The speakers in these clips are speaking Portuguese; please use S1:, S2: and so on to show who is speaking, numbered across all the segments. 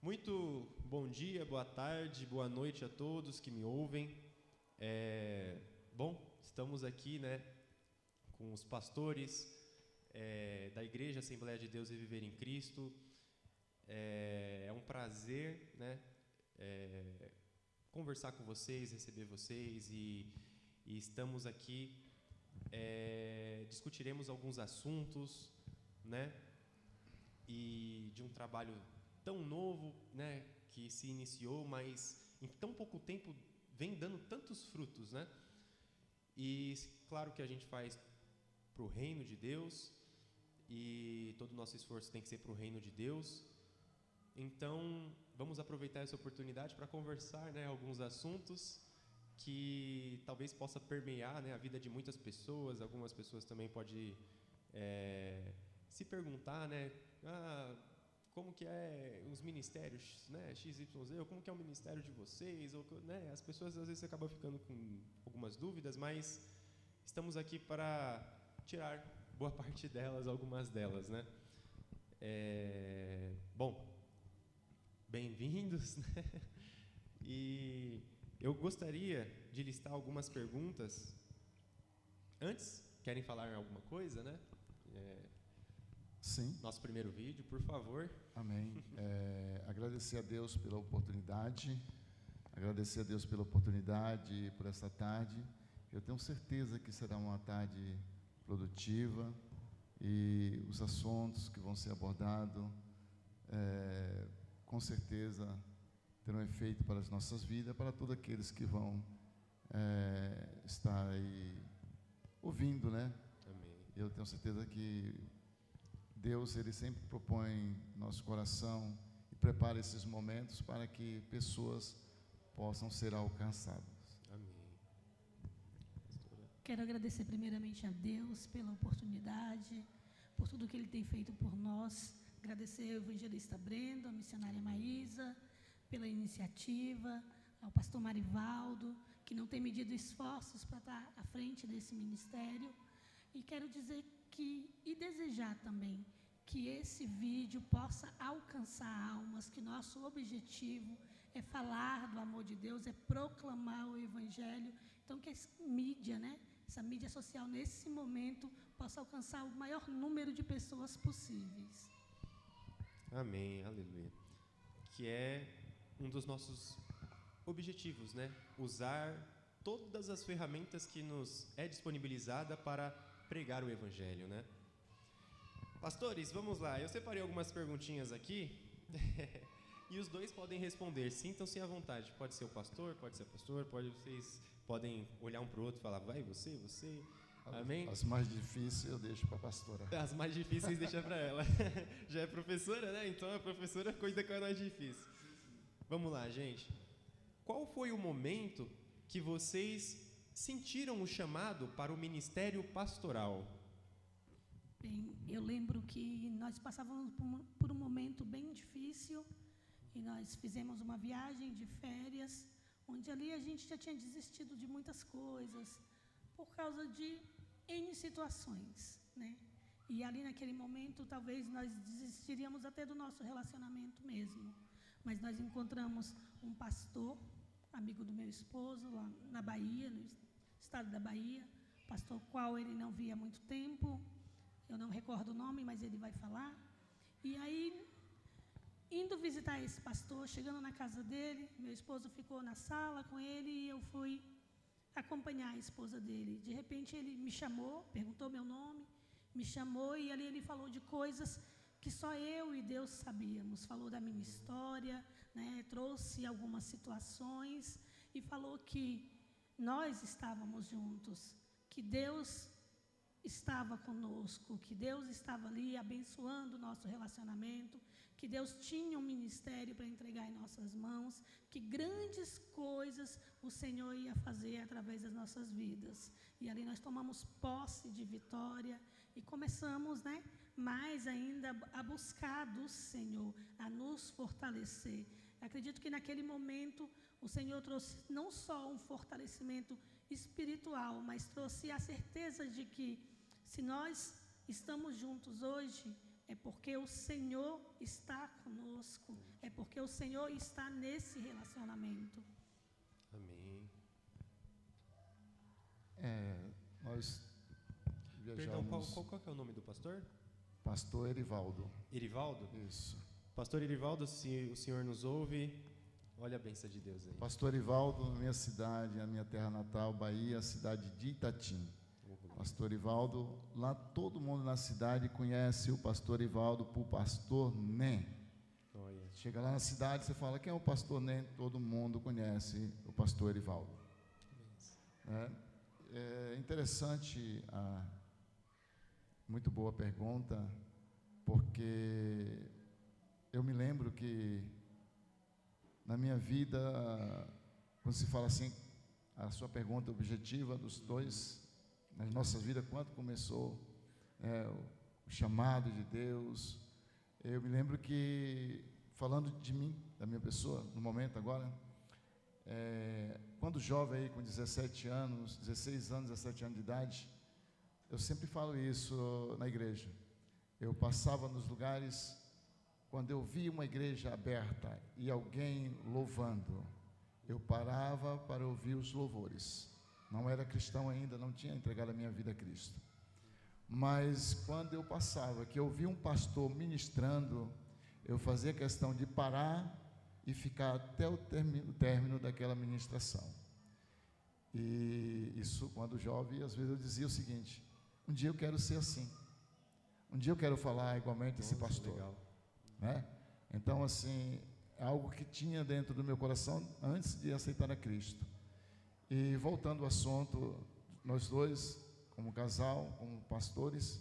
S1: Muito bom dia, boa tarde, boa noite a todos que me ouvem. Bom, estamos aqui, com os pastores da Igreja Assembleia de Deus e Viver em Cristo. É um prazer, conversar com vocês, receber vocês e estamos aqui, discutiremos alguns assuntos, e de um trabalho tão novo, que se iniciou, mas em tão pouco tempo vem dando tantos frutos, E claro que a gente faz para o reino de Deus e todo o nosso esforço tem que ser para o reino de Deus. Então, vamos aproveitar essa oportunidade para conversar, alguns assuntos que talvez possa permear, a vida de muitas pessoas. Algumas pessoas também podem se perguntar, como que é os ministérios, XYZ, ou como que é o ministério de vocês, ou, as pessoas às vezes acabam ficando com algumas dúvidas, mas estamos aqui para tirar boa parte delas, algumas delas, Bom, bem-vindos, E eu gostaria de listar algumas perguntas. Antes, querem falar alguma coisa,
S2: Sim.
S1: Nosso primeiro vídeo, por favor.
S2: Amém. Agradecer a Deus pela oportunidade, por essa tarde. Eu tenho certeza que será uma tarde produtiva e os assuntos que vão ser abordados, com certeza, terão efeito para as nossas vidas, para todos aqueles que vão estar aí ouvindo,
S1: Amém.
S2: Eu tenho certeza que Deus, Ele sempre propõe nosso coração e prepara esses momentos para que pessoas possam ser alcançadas.
S1: Amém.
S3: Quero agradecer primeiramente a Deus pela oportunidade, por tudo que Ele tem feito por nós. Agradecer ao evangelista Brendo, à missionária Maísa, pela iniciativa, ao pastor Marivaldo, que não tem medido esforços para estar à frente desse ministério. E quero dizer e desejar também que esse vídeo possa alcançar almas, que nosso objetivo é falar do amor de Deus, é proclamar o Evangelho. Então, que essa mídia social, nesse momento, possa alcançar o maior número de pessoas possíveis.
S1: Amém, aleluia. Que é um dos nossos objetivos, Usar todas as ferramentas que nos é disponibilizada para pregar o Evangelho, Pastores, vamos lá. Eu separei algumas perguntinhas aqui e os dois podem responder. Sintam-se à vontade. Pode ser o pastor, pode ser a pastora, vocês podem olhar um para o outro e falar, vai, você. Amém?
S2: As mais difíceis eu deixo para a pastora.
S1: As mais difíceis deixa para ela. Já é professora, Então a professora cuida com a mais difícil. Vamos lá, gente. Qual foi o momento que vocês sentiram o chamado para o ministério pastoral?
S3: Bem, eu lembro que nós passávamos por um momento bem difícil e nós fizemos uma viagem de férias, onde ali a gente já tinha desistido de muitas coisas por causa de N situações, E ali naquele momento talvez nós desistiríamos até do nosso relacionamento mesmo, mas nós encontramos um pastor, amigo do meu esposo, lá na Bahia, no estado da Bahia, pastor qual ele não via há muito tempo, eu não recordo o nome, mas ele vai falar. E aí, indo visitar esse pastor, chegando na casa dele, meu esposo ficou na sala com ele e eu fui acompanhar a esposa dele. De repente ele me chamou, perguntou meu nome, me chamou e ali ele falou de coisas que só eu e Deus sabíamos. Falou da minha história, trouxe algumas situações e falou que nós estávamos juntos, que Deus estava conosco, que Deus estava ali abençoando o nosso relacionamento, que Deus tinha um ministério para entregar em nossas mãos, que grandes coisas o Senhor ia fazer através das nossas vidas. E ali nós tomamos posse de vitória e começamos, mais ainda a buscar do Senhor, a nos fortalecer. Acredito que naquele momento o Senhor trouxe não só um fortalecimento espiritual, mas trouxe a certeza de que se nós estamos juntos hoje, é porque o Senhor está conosco, é porque o Senhor está nesse relacionamento.
S1: Amém.
S2: Nós
S1: Perdão,
S2: viajamos.
S1: qual que é o nome do pastor?
S2: Pastor Erivaldo.
S1: Erivaldo?
S2: Isso.
S1: Pastor Erivaldo, se o senhor nos ouve, olha a bênção de Deus aí.
S2: Pastor Erivaldo, na minha cidade, a minha terra natal, Bahia, a cidade de Itatim. Pastor Erivaldo, lá todo mundo na cidade conhece o Pastor Erivaldo por Pastor Nem.
S1: Olha.
S2: Chega lá na cidade, você fala, quem é o Pastor Nem? Todo mundo conhece o Pastor Erivaldo. É interessante, muito boa pergunta, porque eu me lembro que na minha vida, quando se fala assim, a sua pergunta objetiva dos dois, nas nossas vidas, quando começou o chamado de Deus, eu me lembro que, falando de mim, da minha pessoa, no momento agora, quando jovem aí com 17 anos, 16 anos, 17 anos de idade, eu sempre falo isso na igreja. Eu passava nos lugares, quando eu via uma igreja aberta e alguém louvando, eu parava para ouvir os louvores. Não era cristão ainda, não tinha entregado a minha vida a Cristo. Mas quando eu passava, que eu via um pastor ministrando, eu fazia questão de parar e ficar até o término daquela ministração. E isso, quando jovem, às vezes eu dizia o seguinte: um dia eu quero ser assim. Um dia eu quero falar igualmente esse pastor.
S1: Legal.
S2: Né? Então, assim, é algo que tinha dentro do meu coração antes de aceitar a Cristo. E voltando ao assunto, nós dois, como casal, como pastores,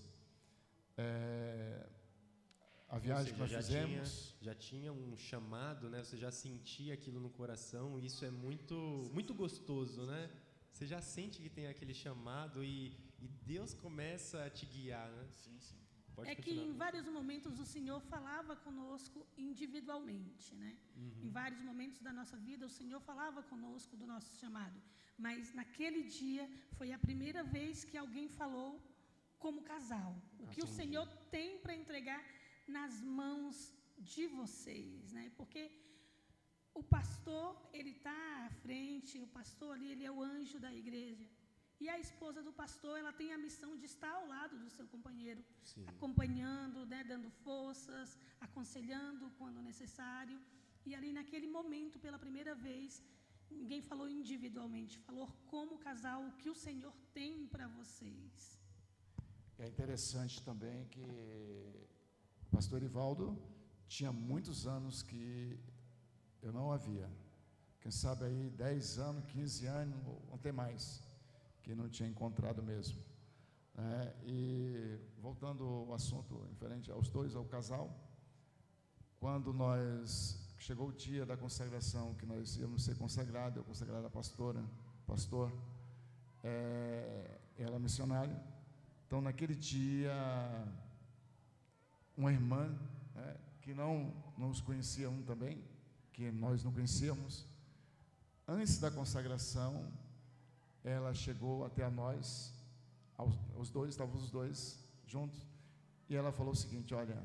S2: a viagem que nós fizemos...
S1: Já tinha um chamado, né? Você já sentia aquilo no coração, e isso é muito gostoso, né? Você já sente que tem aquele chamado e Deus começa a te guiar, né?
S2: Sim, sim.
S3: É que em vários momentos o Senhor falava conosco individualmente, né? Em vários momentos da nossa vida o Senhor falava conosco do nosso chamado, mas naquele dia foi a primeira vez que alguém falou como casal, o que o Senhor tem para entregar nas mãos de vocês, né? Porque o pastor, ele está à frente, o pastor ali, ele é o anjo da igreja. E a esposa do pastor, ela tem a missão de estar ao lado do seu companheiro,
S1: Sim.
S3: acompanhando, né, dando forças, aconselhando quando necessário. E ali naquele momento, pela primeira vez, ninguém falou individualmente, falou como casal, o que o Senhor tem para vocês.
S2: É interessante também que o pastor Erivaldo tinha muitos anos que eu não havia. Quem sabe aí 10 anos, 15 anos, ou até mais, que não tinha encontrado mesmo. E voltando ao assunto referente aos dois, ao casal, quando chegou o dia da consagração, que nós íamos ser consagrados, eu consagrado a pastor, ela é missionária. Então, naquele dia, uma irmã, que não nos conhecia também, que nós não conhecíamos, antes da consagração, ela chegou até a nós, estávamos os dois juntos, e ela falou o seguinte: olha,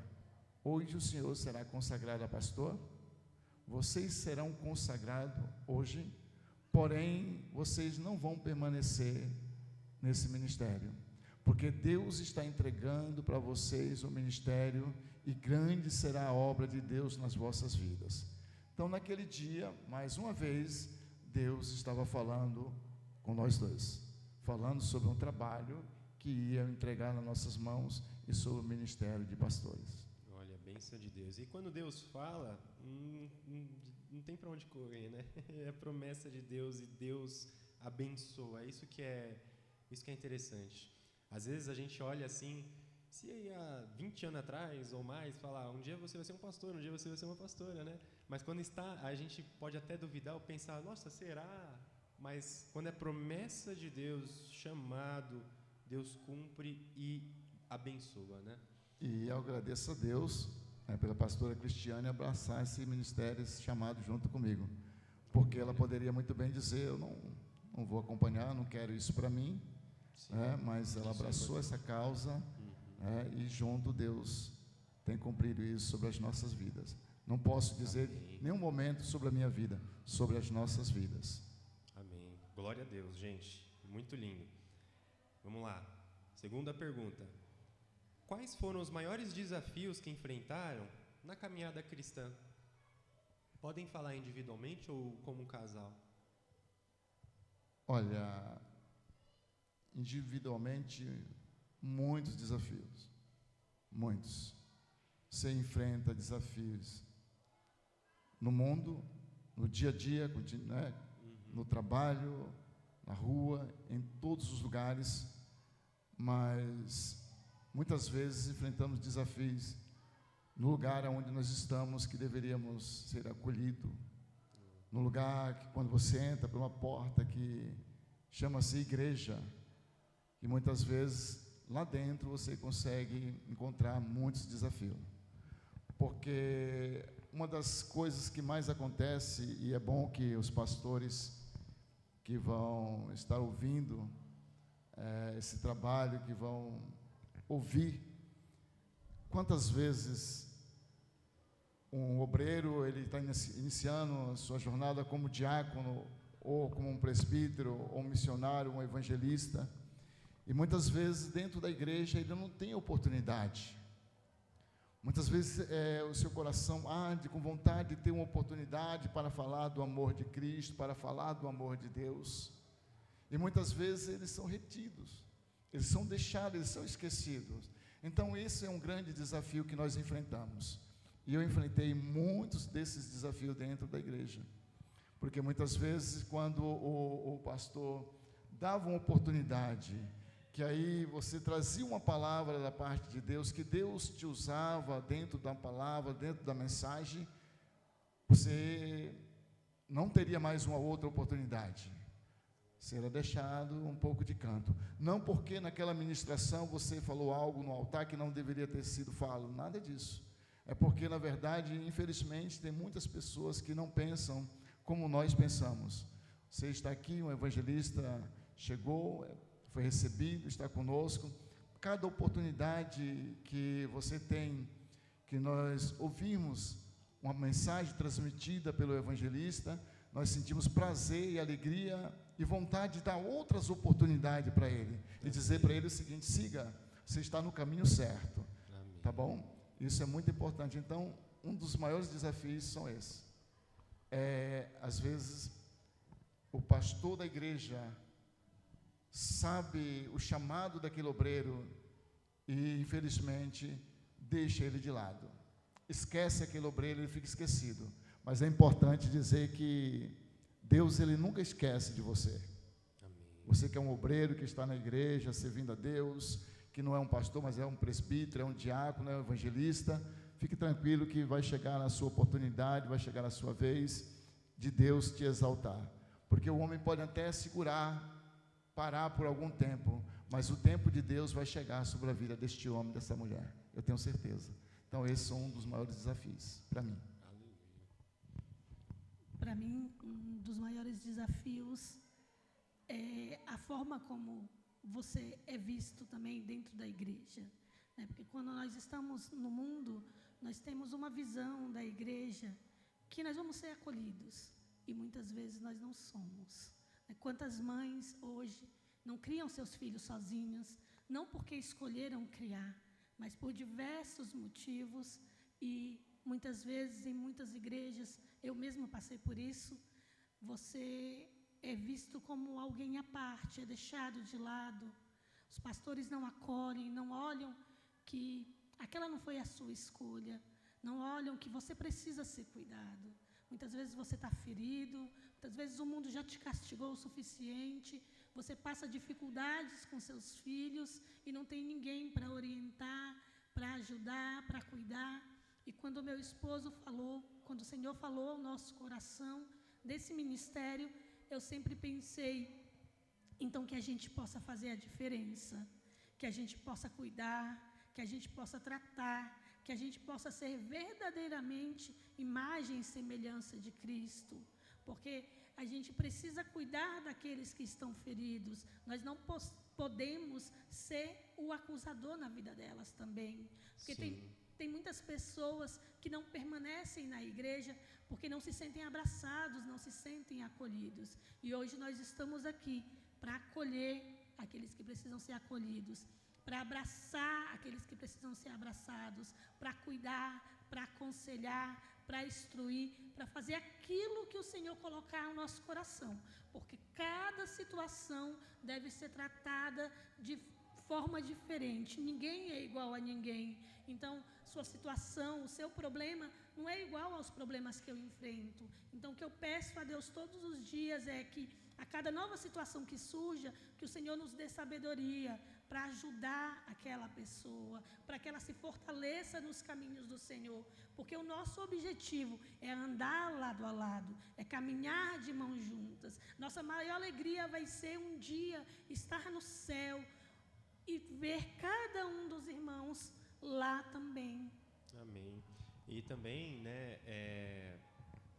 S2: hoje o senhor será consagrado a pastor, vocês serão consagrados hoje, porém, vocês não vão permanecer nesse ministério, porque Deus está entregando para vocês o ministério, e grande será a obra de Deus nas vossas vidas. Então, naquele dia, mais uma vez, Deus estava falando com nós dois, falando sobre um trabalho que ia entregar nas nossas mãos e sobre o ministério de pastores.
S1: Olha, a bênção de Deus. E quando Deus fala, não tem para onde correr, né? É a promessa de Deus e Deus abençoa. Isso que é interessante. Às vezes a gente olha assim, se há 20 anos atrás ou mais, falar, um dia você vai ser um pastor, um dia você vai ser uma pastora, né? Mas quando a gente pode até duvidar ou pensar, nossa, será? Mas quando é promessa de Deus, chamado, Deus cumpre e abençoa, né?
S2: E eu agradeço a Deus, pela pastora Cristiane abraçar esse ministério, esse chamado junto comigo, porque ela poderia muito bem dizer, eu não vou acompanhar, não quero isso para mim, mas ela abraçou essa causa, e junto Deus tem cumprido isso sobre as nossas vidas. Não posso dizer nenhum momento sobre a minha vida, sobre as nossas vidas.
S1: Amém. Glória a Deus, gente. Muito lindo. Vamos lá. Segunda pergunta. Quais foram os maiores desafios que enfrentaram na caminhada cristã? Podem falar individualmente ou como um casal?
S2: Olha, individualmente, muitos desafios. Muitos. Você enfrenta desafios no mundo, no dia a dia, né? No trabalho, na rua, em todos os lugares, mas muitas vezes enfrentamos desafios no lugar onde nós estamos, que deveríamos ser acolhidos, no lugar que, quando você entra por uma porta que chama-se igreja, e muitas vezes lá dentro você consegue encontrar muitos desafios, porque uma das coisas que mais acontece, e é bom que os pastores que vão estar ouvindo esse trabalho, que vão ouvir, quantas vezes um obreiro ele está iniciando a sua jornada como diácono, ou como um presbítero, ou um missionário, um evangelista, e muitas vezes dentro da igreja ele não tem oportunidade. Muitas vezes o seu coração arde com vontade de ter uma oportunidade para falar do amor de Cristo, para falar do amor de Deus. E muitas vezes eles são retidos, eles são deixados, eles são esquecidos. Então esse é um grande desafio que nós enfrentamos. E eu enfrentei muitos desses desafios dentro da igreja. Porque muitas vezes quando o pastor dava uma oportunidade, que aí você trazia uma palavra da parte de Deus, que Deus te usava dentro da palavra, dentro da mensagem, você não teria mais uma outra oportunidade. Será deixado um pouco de canto. Não porque naquela ministração você falou algo no altar que não deveria ter sido falado, nada disso. É porque, na verdade, infelizmente, tem muitas pessoas que não pensam como nós pensamos. Você está aqui, um evangelista chegou, foi recebido, está conosco. Cada oportunidade que você tem, que nós ouvimos uma mensagem transmitida pelo evangelista, nós sentimos prazer e alegria e vontade de dar outras oportunidades para ele. E dizer para ele o seguinte: siga, você está no caminho certo. Amém. Tá bom? Isso é muito importante. Então, um dos maiores desafios são esses. Às vezes, o pastor da igreja sabe o chamado daquele obreiro e, infelizmente, deixa ele de lado. Esquece aquele obreiro, ele fica esquecido. Mas é importante dizer que Deus, ele nunca esquece de você. Amém. Você que é um obreiro, que está na igreja, servindo a Deus, que não é um pastor, mas é um presbítero, é um diácono, é um evangelista, fique tranquilo que vai chegar a sua oportunidade, vai chegar a sua vez de Deus te exaltar. Porque o homem pode até segurar, parar por algum tempo, mas o tempo de Deus vai chegar sobre a vida deste homem, dessa mulher. Eu tenho certeza. Então, esse é um dos maiores desafios para mim.
S3: Para mim, um dos maiores desafios é a forma como você é visto também dentro da igreja, né? Porque quando nós estamos no mundo, nós temos uma visão da igreja que nós vamos ser acolhidos, e muitas vezes nós não somos. Quantas mães hoje não criam seus filhos sozinhas, não porque escolheram criar, mas por diversos motivos, e muitas vezes em muitas igrejas, eu mesma passei por isso, você é visto como alguém à parte, é deixado de lado. Os pastores não acolhem, não olham que aquela não foi a sua escolha, não olham que você precisa ser cuidado. Muitas vezes você está ferido, muitas vezes o mundo já te castigou o suficiente, você passa dificuldades com seus filhos e não tem ninguém para orientar, para ajudar, para cuidar. E quando o meu esposo falou, quando o Senhor falou ao nosso coração desse ministério, eu sempre pensei, então, que a gente possa fazer a diferença, que a gente possa cuidar, que a gente possa tratar, que a gente possa ser verdadeiramente imagem e semelhança de Cristo, porque a gente precisa cuidar daqueles que estão feridos. Nós não podemos ser o acusador na vida delas também, porque tem muitas pessoas que não permanecem na igreja porque não se sentem abraçados, não se sentem acolhidos. E hoje nós estamos aqui para acolher aqueles que precisam ser acolhidos, para abraçar aqueles que precisam ser abraçados, para cuidar, para aconselhar, para instruir, para fazer aquilo que o Senhor colocar no nosso coração, porque cada situação deve ser tratada de forma diferente, ninguém é igual a ninguém. Então, sua situação, o seu problema não é igual aos problemas que eu enfrento. Então, o que eu peço a Deus todos os dias é que a cada nova situação que surja, que o Senhor nos dê sabedoria para ajudar aquela pessoa, para que ela se fortaleça nos caminhos do Senhor, porque o nosso objetivo é andar lado a lado, é caminhar de mãos juntas. Nossa maior alegria vai ser um dia estar no céu e ver cada um dos irmãos lá também.
S1: Amém. E também,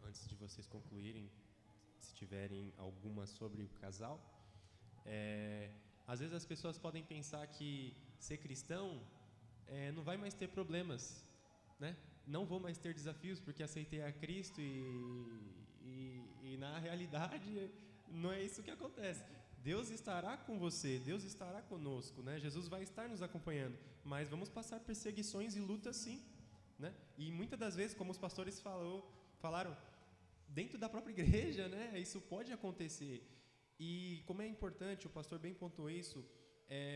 S1: antes de vocês concluírem, se tiverem alguma sobre o casal, às vezes as pessoas podem pensar que ser cristão não vai mais ter problemas, né? Não vou mais ter desafios porque aceitei a Cristo e na realidade não é isso que acontece. Deus estará com você, Deus estará conosco, né? Jesus vai estar nos acompanhando, mas vamos passar perseguições e lutas sim, né? E muitas das vezes, como os pastores falaram, dentro da própria igreja, né? Isso pode acontecer. E como é importante, o pastor bem pontuou isso,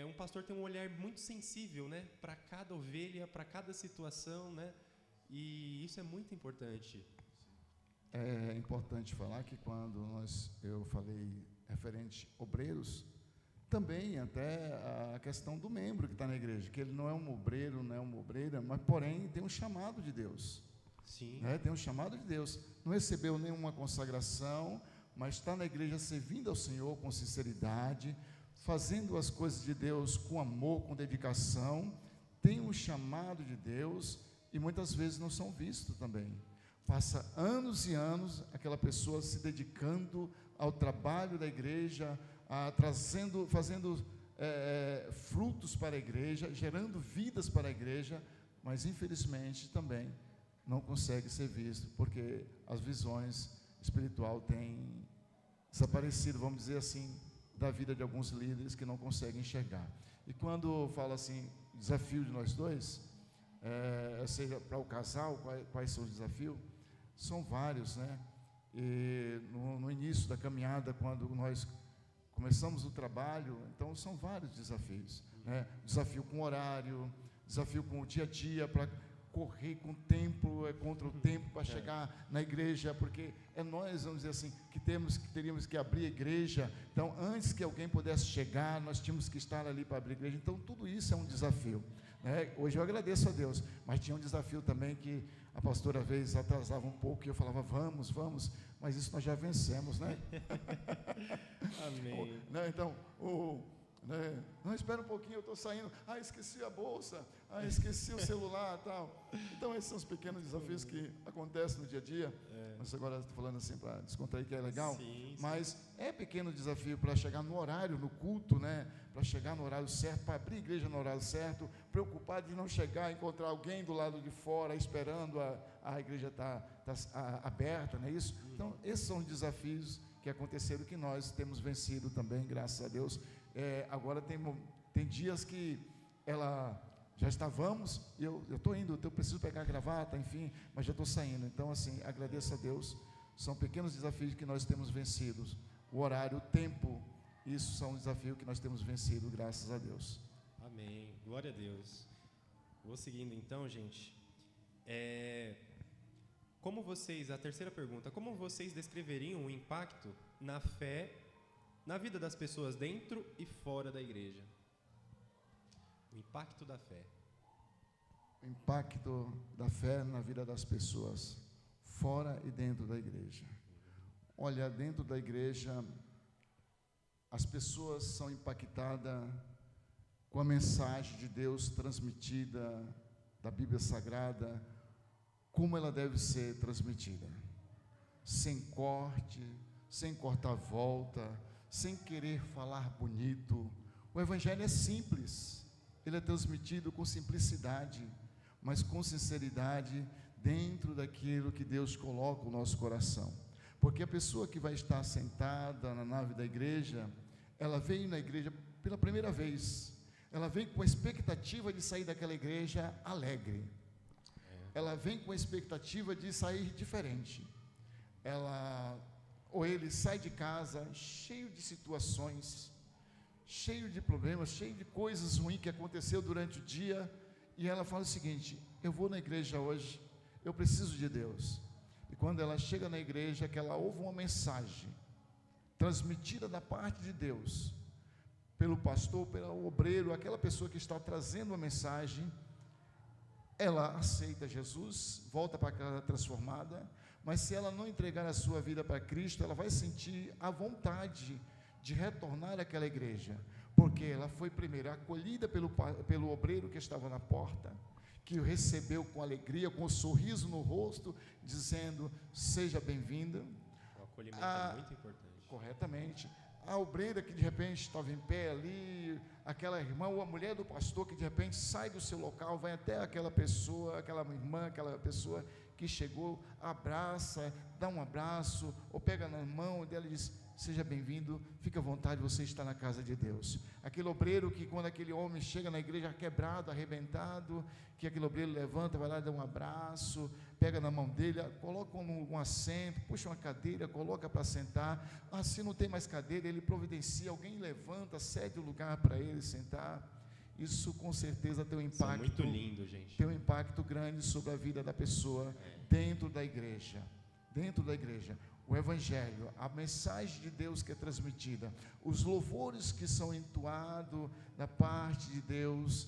S1: um pastor tem um olhar muito sensível, né? Para cada ovelha, para cada situação, né? E isso é muito importante.
S2: É importante falar que quando eu falei referente obreiros, também até a questão do membro que está na igreja, que ele não é um obreiro, não é uma obreira, mas porém tem um chamado de Deus.
S1: Sim.
S2: Tem um chamado de Deus. Não recebeu nenhuma consagração, mas está na igreja servindo ao Senhor com sinceridade, fazendo as coisas de Deus com amor, com dedicação, tem um chamado de Deus e muitas vezes não são vistos também. Passa anos e anos aquela pessoa se dedicando ao trabalho da igreja, fazendo frutos para a igreja, gerando vidas para a igreja, mas infelizmente também não consegue ser visto, porque as visões espirituais têm desaparecido, vamos dizer assim, da vida de alguns líderes que não conseguem enxergar. E quando fala assim, desafio de nós dois, seja para o casal, quais são os desafios? São vários, né? E no início da caminhada, quando nós começamos o trabalho, então são vários desafios, né? Desafio com horário, desafio com o dia a dia, para correr com o tempo, contra o tempo para chegar na igreja, porque nós, vamos dizer assim, que teríamos que abrir a igreja. Então, antes que alguém pudesse chegar, nós tínhamos que estar ali para abrir a igreja. Então, tudo isso é um desafio, né? Hoje eu agradeço a Deus, mas tinha um desafio também que a pastora às vezes atrasava um pouco e eu falava, vamos, mas isso nós já vencemos, né?
S1: Amém.
S2: Então, não, espera um pouquinho, eu estou saindo, esqueci a bolsa, esqueci o celular, tal. Então, esses são os pequenos desafios que acontecem no dia a dia, mas agora estou falando assim para descontrair, que é legal, sim. Mas é pequeno desafio para chegar no horário, no culto, né? Para chegar no horário certo, para abrir a igreja no horário certo, preocupado de não chegar e encontrar alguém do lado de fora, esperando a igreja estar aberta, não é isso? Então, esses são os desafios que aconteceram, que nós temos vencido também, graças a Deus. Agora tem dias que já estávamos, e eu estou indo, eu preciso pegar a gravata, enfim, mas já estou saindo. Então, assim, agradeço a Deus. São pequenos desafios que nós temos vencido. O horário, o tempo, isso são desafios que nós temos vencido, graças a Deus.
S1: Amém. Glória a Deus. Vou seguindo então, gente. A terceira pergunta, como vocês descreveriam o impacto na fé, na vida das pessoas dentro e fora da igreja? O impacto da fé.
S2: O impacto da fé na vida das pessoas, fora e dentro da igreja. Olha, dentro da igreja, as pessoas são impactadas com a mensagem de Deus transmitida, da Bíblia Sagrada, como ela deve ser transmitida. Sem corte, sem cortar volta, sem querer falar bonito. O Evangelho é simples, ele é transmitido com simplicidade, mas com sinceridade, dentro daquilo que Deus coloca no nosso coração. Porque a pessoa que vai estar sentada na nave da igreja, ela veio na igreja pela primeira vez, ela vem com a expectativa de sair daquela igreja alegre, ela vem com a expectativa de sair diferente, ou ele sai de casa cheio de situações, cheio de problemas, cheio de coisas ruins que aconteceu durante o dia, e ela fala o seguinte: eu vou na igreja hoje, eu preciso de Deus. E quando ela chega na igreja, que ela ouve uma mensagem transmitida da parte de Deus, pelo pastor, pelo obreiro, aquela pessoa que está trazendo a mensagem, ela aceita Jesus, volta para casa transformada. Mas se ela não entregar a sua vida para Cristo, ela vai sentir a vontade de retornar àquela igreja, porque ela foi primeiro acolhida pelo obreiro que estava na porta, que o recebeu com alegria, com um sorriso no rosto, dizendo: seja bem-vinda.
S1: O acolhimento é muito importante.
S2: Corretamente. A obreira que de repente estava em pé ali, aquela irmã ou a mulher do pastor que de repente sai do seu local, vai até aquela pessoa, aquela irmã, aquela pessoa que chegou, abraça, dá um abraço, ou pega na mão dela e diz: seja bem-vindo, fique à vontade, você está na casa de Deus. Aquele obreiro que quando aquele homem chega na igreja quebrado, arrebentado, que aquele obreiro levanta, vai lá, dá um abraço, pega na mão dele, coloca um assento, puxa uma cadeira, coloca para sentar. Se não tem mais cadeira, ele providencia, alguém levanta, cede o lugar para ele sentar. Isso com certeza tem um impacto,
S1: muito lindo, gente.
S2: Tem um impacto grande sobre a vida da pessoa dentro da igreja. Dentro da igreja, o evangelho, a mensagem de Deus que é transmitida, os louvores que são entoados da parte de Deus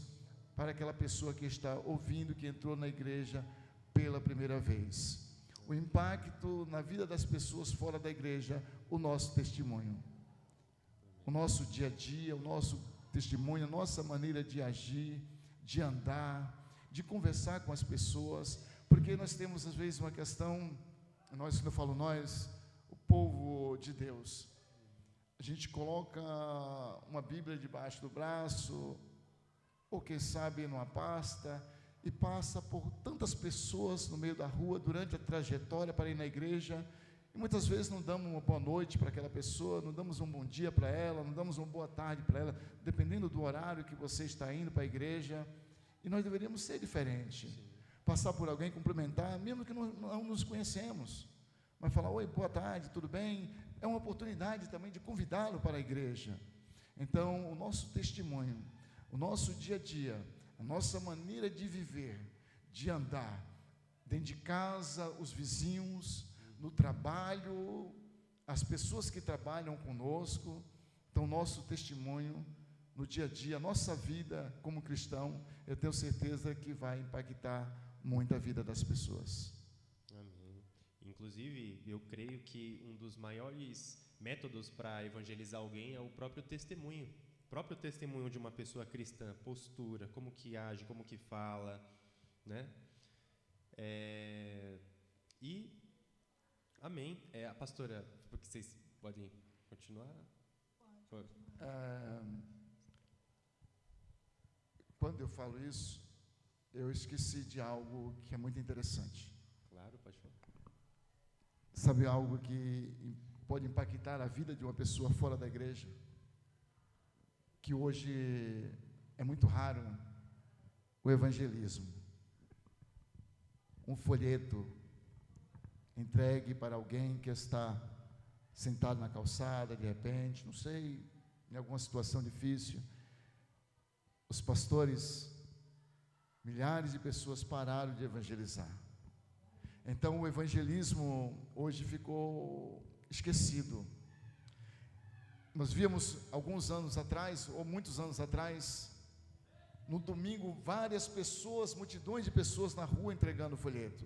S2: para aquela pessoa que está ouvindo, que entrou na igreja pela primeira vez. O impacto na vida das pessoas fora da igreja, o nosso testemunho, o nosso dia a dia, o nosso testemunho, a nossa maneira de agir, de andar, de conversar com as pessoas, porque nós temos às vezes uma questão, nós, quando eu falo nós, o povo de Deus, a gente coloca uma Bíblia debaixo do braço, ou quem sabe numa pasta, e passa por tantas pessoas no meio da rua durante a trajetória para ir na igreja, e muitas vezes não damos uma boa noite para aquela pessoa, não damos um bom dia para ela, não damos uma boa tarde para ela, dependendo do horário que você está indo para a igreja. E nós deveríamos ser diferentes. Passar por alguém, cumprimentar, mesmo que não nos conhecemos, mas falar: oi, boa tarde, tudo bem? É uma oportunidade também de convidá-lo para a igreja. Então, o nosso testemunho, o nosso dia a dia, a nossa maneira de viver, de andar, dentro de casa, os vizinhos, no trabalho, as pessoas que trabalham conosco. Então, nosso testemunho no dia a dia, a nossa vida como cristão, eu tenho certeza que vai impactar muito a vida das pessoas.
S1: Amém. Inclusive, eu creio que um dos maiores métodos para evangelizar alguém é o próprio testemunho. O próprio testemunho de uma pessoa cristã, postura, como que age, como que fala, né? Amém. A pastora, porque vocês podem continuar? Pode.
S2: Quando eu falo isso, eu esqueci de algo que é muito interessante.
S1: Claro, pode falar.
S2: Sabe algo que pode impactar a vida de uma pessoa fora da igreja? Que hoje é muito raro: o evangelismo. Um folheto entregue para alguém que está sentado na calçada, de repente, não sei, em alguma situação difícil. Os pastores, milhares de pessoas pararam de evangelizar. Então, o evangelismo hoje ficou esquecido. Nós víamos alguns anos atrás, ou muitos anos atrás, no domingo, várias pessoas, multidões de pessoas na rua entregando folheto.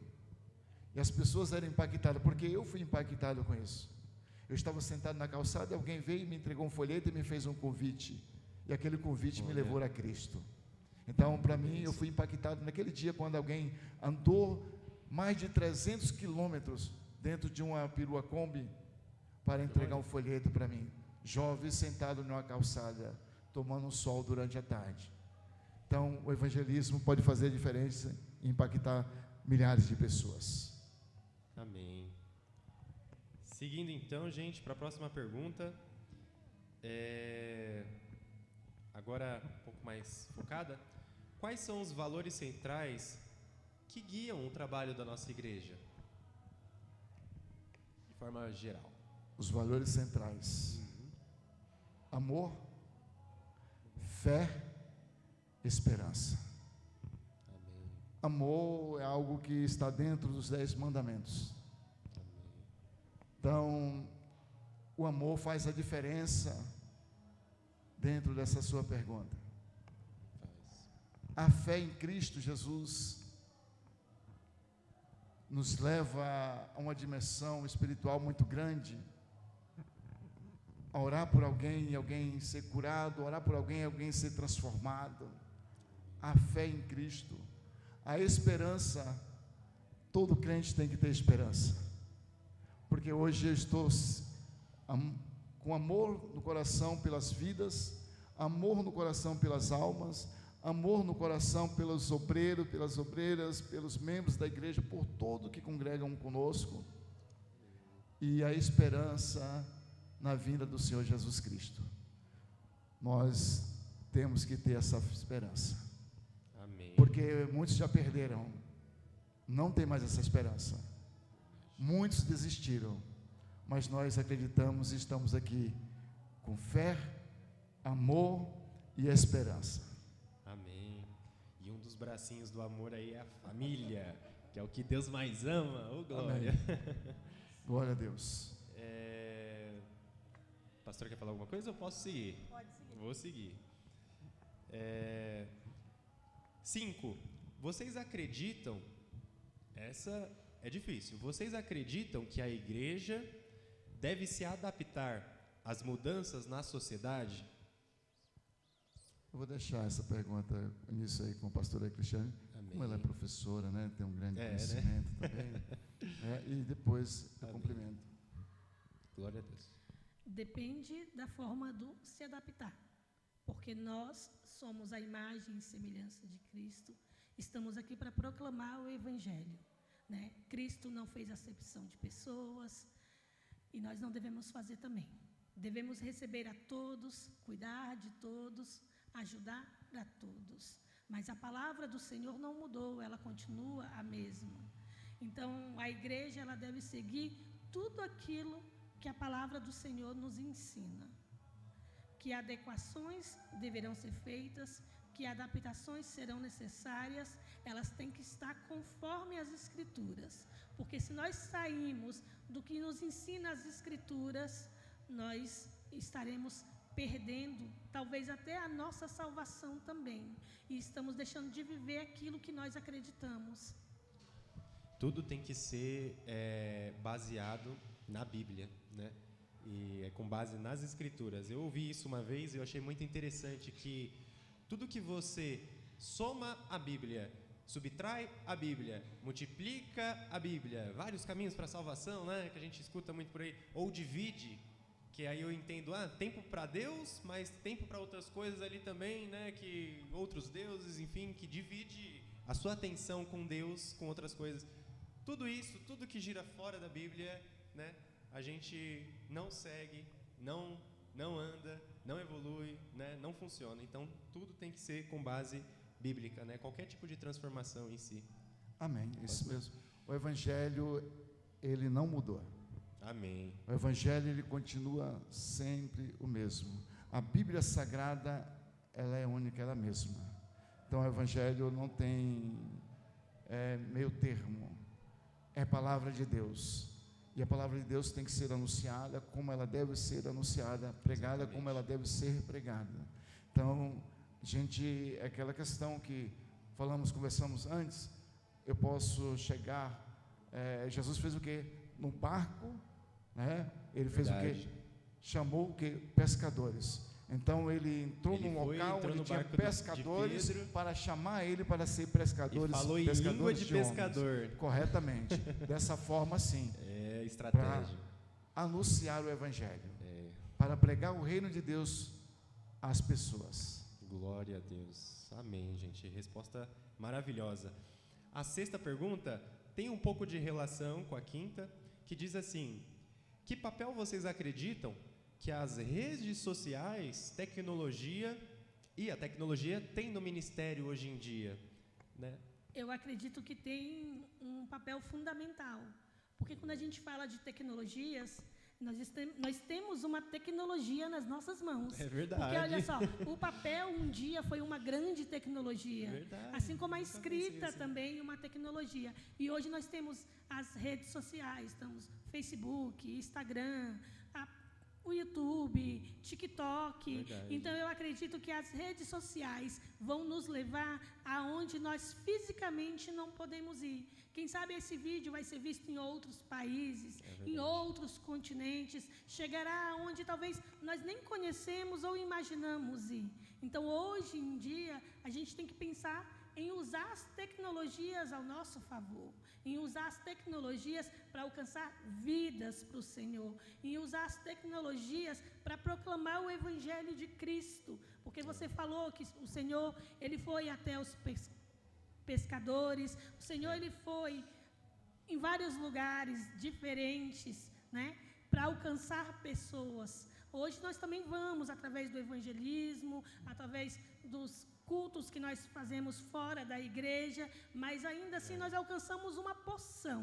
S2: E as pessoas eram impactadas, porque eu fui impactado com isso. Eu estava sentado na calçada e alguém veio e me entregou um folheto e me fez um convite. E aquele convite me levou a Cristo. Então, para mim, eu fui impactado naquele dia, quando alguém andou mais de 300 quilômetros dentro de uma perua Kombi para entregar um folheto para mim. Jovem sentado numa calçada, tomando um sol durante a tarde. Então, o evangelismo pode fazer diferença e impactar milhares de pessoas.
S1: Amém. Seguindo então, gente, para a próxima pergunta. Agora um pouco mais focada. Quais são os valores centrais que guiam o trabalho da nossa igreja? De forma geral.
S2: Os valores centrais: amor, fé, esperança.
S1: Amém.
S2: Amor é algo que está dentro dos 10 mandamentos.
S1: Amém.
S2: Então, o amor faz a diferença dentro dessa sua pergunta. A fé em Cristo Jesus nos leva a uma dimensão espiritual muito grande. A orar por alguém e alguém ser curado, orar por alguém e alguém ser transformado. A fé em Cristo, a esperança. Todo crente tem que ter esperança, porque hoje eu estou com amor no coração pelas vidas, amor no coração pelas almas, amor no coração pelos obreiros, pelas obreiras, pelos membros da igreja, por todo que congregam conosco, e a esperança na vinda do Senhor Jesus Cristo. Nós temos que ter essa esperança.
S1: Amém.
S2: Porque muitos já perderam, não tem mais essa esperança. Muitos desistiram, mas nós acreditamos e estamos aqui com fé, amor e esperança.
S1: Amém. E um dos bracinhos do amor aí é a família, que é o que Deus mais ama. Ô, glória.
S2: Amém. Glória a Deus.
S1: Pastor, quer falar alguma coisa ou posso seguir?
S3: Pode seguir.
S1: Vou seguir. 5. Vocês acreditam, essa é difícil, vocês acreditam que a igreja deve se adaptar às mudanças na sociedade?
S2: Eu vou deixar essa pergunta nisso aí com a pastora Cristiane.
S1: Amém.
S2: Como ela é professora, né? Tem um grande
S1: né?
S2: conhecimento também. E depois eu complemento.
S1: Glória a Deus.
S3: Depende da forma do se adaptar, porque nós somos a imagem e semelhança de Cristo, estamos aqui para proclamar o Evangelho, né? Cristo não fez acepção de pessoas e nós não devemos fazer também. Devemos receber a todos, cuidar de todos, ajudar a todos, mas a palavra do Senhor não mudou, ela continua a mesma. Então, a igreja ela deve seguir tudo aquilo que a palavra do Senhor nos ensina, que adequações deverão ser feitas, que adaptações serão necessárias, elas têm que estar conforme as Escrituras, porque se nós sairmos do que nos ensina as Escrituras, nós estaremos perdendo, talvez até a nossa salvação também, e estamos deixando de viver aquilo que nós acreditamos.
S1: Tudo tem que ser baseado na Bíblia, né? E é com base nas Escrituras. Eu ouvi isso uma vez e eu achei muito interessante que tudo que você soma a Bíblia, subtrai a Bíblia, multiplica a Bíblia, vários caminhos para a salvação, né? Que a gente escuta muito por aí, ou divide, que aí eu entendo, tempo para Deus, mas tempo para outras coisas ali também, né? Que outros deuses, enfim, que divide a sua atenção com Deus, com outras coisas. Tudo isso, tudo que gira fora da Bíblia, né? A gente não segue, não anda, não evolui, né? Não funciona. Então, tudo tem que ser com base bíblica, né? Qualquer tipo de transformação em si.
S2: Amém, isso mesmo. O Evangelho, ele não mudou.
S1: Amém.
S2: O Evangelho, ele continua sempre o mesmo. A Bíblia Sagrada, ela é única, ela mesma. Então, o Evangelho não tem meio termo. É a palavra de Deus. E a palavra de Deus tem que ser anunciada como ela deve ser anunciada, pregada
S1: Exatamente.
S2: como ela deve ser pregada. Então, gente, é aquela questão que conversamos antes, eu posso chegar, Jesus fez o quê? No barco, né? Ele fez o quê? Chamou o quê? Pescadores. Então ele entrou num local onde tinha pescadores para chamar ele para ser pescadores.
S1: E falou em língua de pescador.
S2: Homens, corretamente. Dessa forma, sim.
S1: É estratégia.
S2: Para anunciar o Evangelho. Para pregar o reino de Deus às pessoas.
S1: Glória a Deus. Amém, gente. Resposta maravilhosa. A sexta pergunta tem um pouco de relação com a quinta, que diz assim: que papel vocês acreditam que as redes sociais, a tecnologia tem no ministério hoje em dia, né?
S3: Eu acredito que tem um papel fundamental, porque quando a gente fala de tecnologias, nós temos uma tecnologia nas nossas mãos.
S1: É verdade.
S3: Porque, olha só, o papel um dia foi uma grande tecnologia.
S1: Verdade.
S3: Assim como a escrita também uma tecnologia. E hoje nós temos as redes sociais, temos Facebook, Instagram, o YouTube, TikTok.
S1: Verdade.
S3: Então, eu acredito que as redes sociais vão nos levar aonde nós fisicamente não podemos ir. Quem sabe esse vídeo vai ser visto em outros países, em outros continentes, chegará aonde talvez nós nem conhecemos ou imaginamos ir. Então, hoje em dia, a gente tem que pensar em usar as tecnologias ao nosso favor, em usar as tecnologias para alcançar vidas para o Senhor, em usar as tecnologias para proclamar o Evangelho de Cristo, porque você falou que o Senhor, Ele foi até os pescadores, o Senhor, Ele foi em vários lugares diferentes, né, para alcançar pessoas. Hoje nós também vamos, através do evangelismo, através dos cultos que nós fazemos fora da igreja, mas ainda assim nós alcançamos uma porção.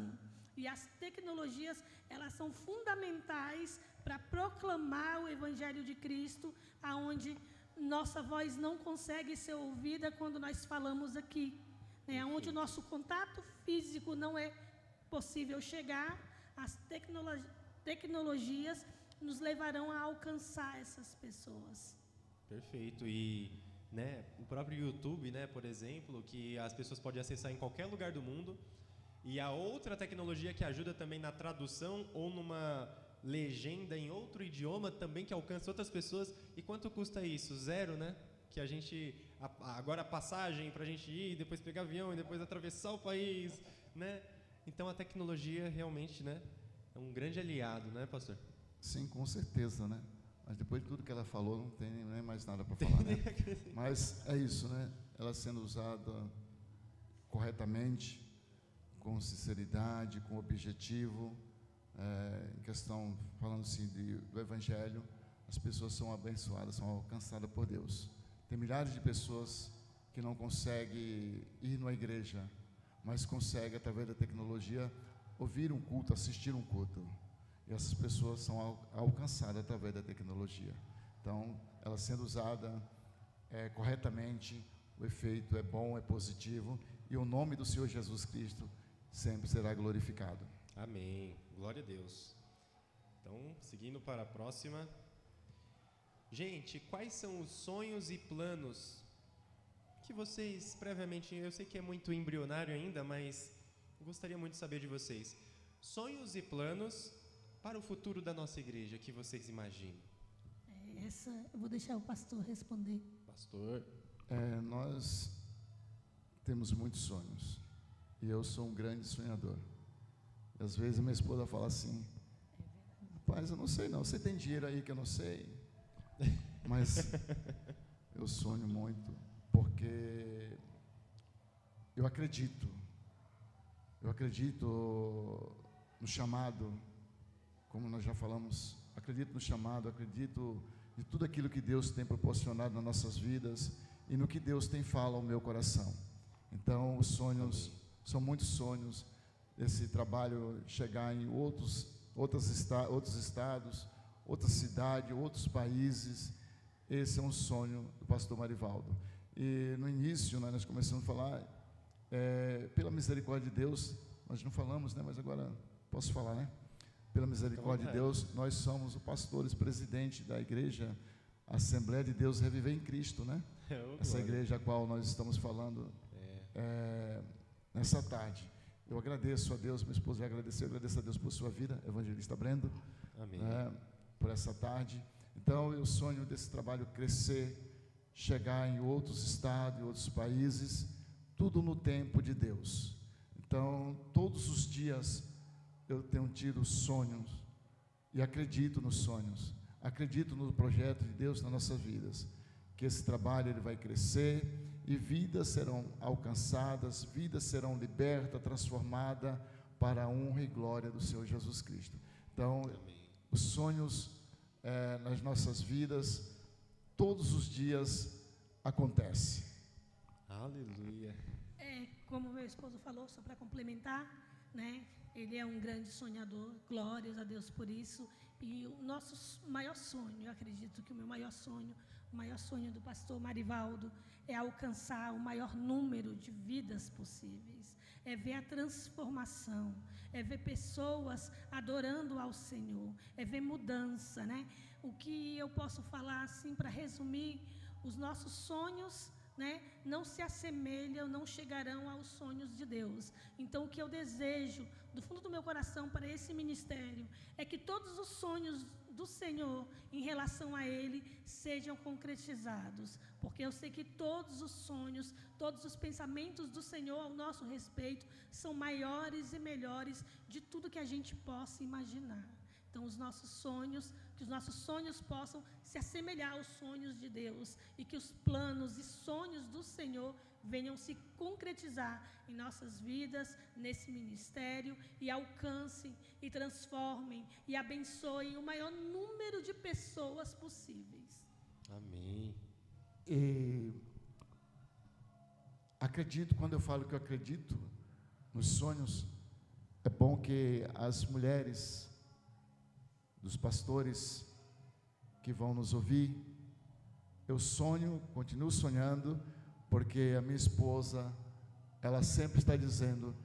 S3: E as tecnologias, elas são fundamentais para proclamar o Evangelho de Cristo, aonde nossa voz não consegue ser ouvida quando nós falamos aqui, né? Onde o nosso contato físico não é possível chegar, as tecnologias nos levarão a alcançar essas pessoas.
S1: Perfeito. E, né, o próprio YouTube, né, por exemplo, que as pessoas podem acessar em qualquer lugar do mundo. E a outra tecnologia que ajuda também na tradução ou numa legenda em outro idioma também, que alcança outras pessoas. E quanto custa isso? Zero, né? Que a gente, agora a passagem para a gente ir, depois pegar avião e depois atravessar o país, né? Então a tecnologia realmente, né, é um grande aliado, né, pastor?
S2: Sim, com certeza, né? Mas depois de tudo que ela falou, não tem nem mais nada para falar, né? Mas é isso, né? Ela sendo usada corretamente, com sinceridade, com objetivo, em questão, falando assim, do Evangelho, as pessoas são abençoadas, são alcançadas por Deus. Tem milhares de pessoas que não conseguem ir numa igreja, mas conseguem, através da tecnologia, ouvir um culto, assistir um culto. E essas pessoas são alcançadas através da tecnologia. Então, ela sendo usada corretamente, o efeito é bom, é positivo, e o nome do Senhor Jesus Cristo sempre será glorificado.
S1: Amém. Glória a Deus. Então, seguindo para a próxima. Gente, quais são os sonhos e planos que vocês, previamente, eu sei que é muito embrionário ainda, mas gostaria muito de saber de vocês. Sonhos e planos para o futuro da nossa igreja, que vocês imaginam?
S3: Essa eu vou deixar o pastor responder.
S1: Pastor.
S2: Nós temos muitos sonhos. E eu sou um grande sonhador. E às vezes a minha esposa fala assim: rapaz, eu não sei não, você tem dinheiro aí que eu não sei? Mas eu sonho muito, porque eu acredito no chamado, como nós já falamos, acredito no chamado, acredito em tudo aquilo que Deus tem proporcionado nas nossas vidas e no que Deus tem falado ao meu coração. Então, os sonhos, são muitos sonhos, esse trabalho chegar em outros estados, outra cidade, outros países. Esse é um sonho do pastor Marivaldo. E no início, nós começamos a falar, pela misericórdia de Deus, nós não falamos, né, mas agora posso falar, né? Pela misericórdia de Deus, nós somos os pastores, presidente da igreja Assembleia de Deus Reviver em Cristo, né? Essa igreja a qual nós estamos falando nessa tarde. Eu agradeço a Deus, minha esposa vai agradecer, eu agradeço a Deus por sua vida, evangelista Brendo.
S1: Amém.
S2: Por essa tarde. Então, eu sonho desse trabalho crescer, chegar em outros estados, em outros países, tudo no tempo de Deus. Então, todos os dias eu tenho tido sonhos e acredito nos sonhos, acredito no projeto de Deus nas nossas vidas, que esse trabalho ele vai crescer e vidas serão alcançadas, vidas serão libertas, transformadas para a honra e glória do Senhor Jesus Cristo. Então,
S1: Amém.
S2: os sonhos nas nossas vidas, todos os dias acontecem.
S1: Aleluia.
S3: Como meu esposo falou, só para complementar, né? Ele é um grande sonhador, glórias a Deus por isso. E o nosso maior sonho, eu acredito que o meu maior sonho, o maior sonho do pastor Marivaldo, é alcançar o maior número de vidas possíveis, é ver a transformação, é ver pessoas adorando ao Senhor, é ver mudança, né? O que eu posso falar assim para resumir, os nossos sonhos, né, não se assemelham, não chegarão aos sonhos de Deus. Então, o que eu desejo do fundo do meu coração para esse ministério é que todos os sonhos do Senhor em relação a Ele sejam concretizados, porque eu sei que todos os sonhos, todos os pensamentos do Senhor ao nosso respeito são maiores e melhores de tudo que a gente possa imaginar. Então, que os nossos sonhos possam se assemelhar aos sonhos de Deus e que os planos e sonhos do Senhor venham se concretizar em nossas vidas, nesse ministério, e alcancem, e transformem, e abençoem o maior número de pessoas possíveis.
S1: Amém.
S2: E acredito, quando eu falo que eu acredito nos sonhos, é bom que as mulheres dos pastores que vão nos ouvir, eu sonho, continuo sonhando, porque a minha esposa, ela sempre está dizendo,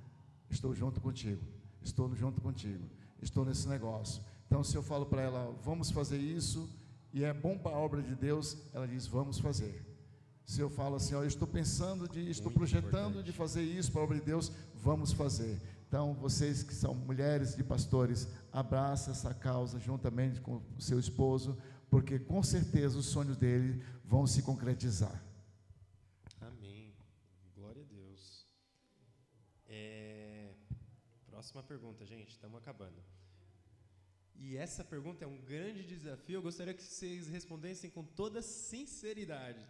S2: estou junto contigo, estou junto contigo, estou nesse negócio. Então, se eu falo para ela, vamos fazer isso, e é bom para a obra de Deus, ela diz, vamos fazer. Se eu falo assim, ó, eu estou pensando, estou
S1: Muito
S2: projetando
S1: importante.
S2: de fazer isso para a obra de Deus, vamos fazer. Então, vocês que são mulheres de pastores, abraçem essa causa juntamente com o seu esposo, porque com certeza os sonhos dele vão se concretizar.
S1: Amém. Glória a Deus. Próxima pergunta, gente. Estamos acabando. E essa pergunta é um grande desafio. Eu gostaria que vocês respondessem com toda sinceridade.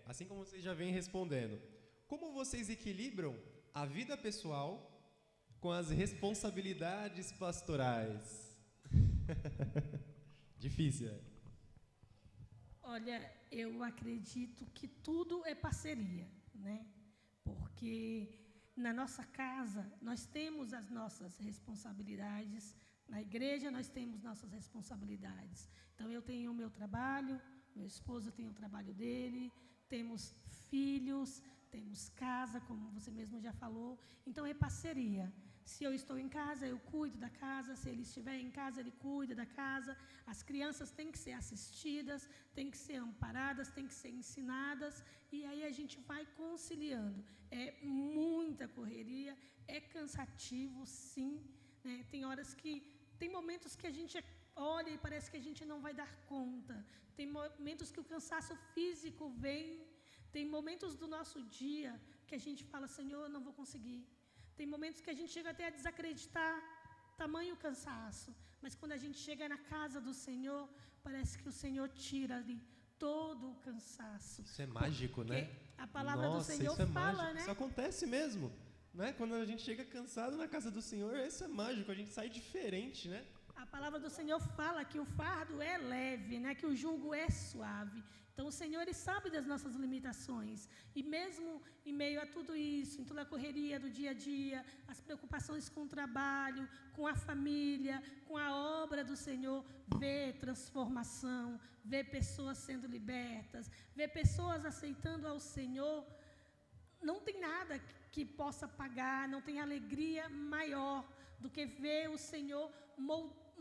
S1: Assim como vocês já vêm respondendo. Como vocês equilibram a vida pessoal com as responsabilidades pastorais? Difícil, é?
S3: Olha, eu acredito que tudo é parceria, né? Porque na nossa casa nós temos as nossas responsabilidades, na igreja nós temos nossas responsabilidades. Então eu tenho o meu trabalho, meu esposo tem o trabalho dele, temos filhos, temos casa, como você mesmo já falou, então é parceria. Se eu estou em casa, eu cuido da casa, se ele estiver em casa, ele cuida da casa. As crianças têm que ser assistidas, têm que ser amparadas, têm que ser ensinadas, e aí a gente vai conciliando. É muita correria, é cansativo, sim, né? Tem momentos que a gente olha e parece que a gente não vai dar conta. Tem momentos que o cansaço físico vem. Tem momentos do nosso dia que a gente fala, Senhor, eu não vou conseguir. Tem momentos que a gente chega até a desacreditar, tamanho cansaço. Mas quando a gente chega na casa do Senhor, parece que o Senhor tira ali todo o cansaço.
S1: Isso é mágico, né?
S3: A palavra do Senhor
S1: isso é
S3: fala,
S1: mágico.
S3: né?
S1: Isso acontece mesmo, né? Quando a gente chega cansado na casa do Senhor, isso é mágico, a gente sai diferente, né?
S3: A palavra do Senhor fala que o fardo é leve, né? Que o jugo é suave. Então, o Senhor, Ele sabe das nossas limitações. E mesmo em meio a tudo isso, em toda a correria do dia a dia, as preocupações com o trabalho, com a família, com a obra do Senhor, vê transformação, vê pessoas sendo libertas, vê pessoas aceitando ao Senhor. Não tem nada que possa pagar, não tem alegria maior do que ver o Senhor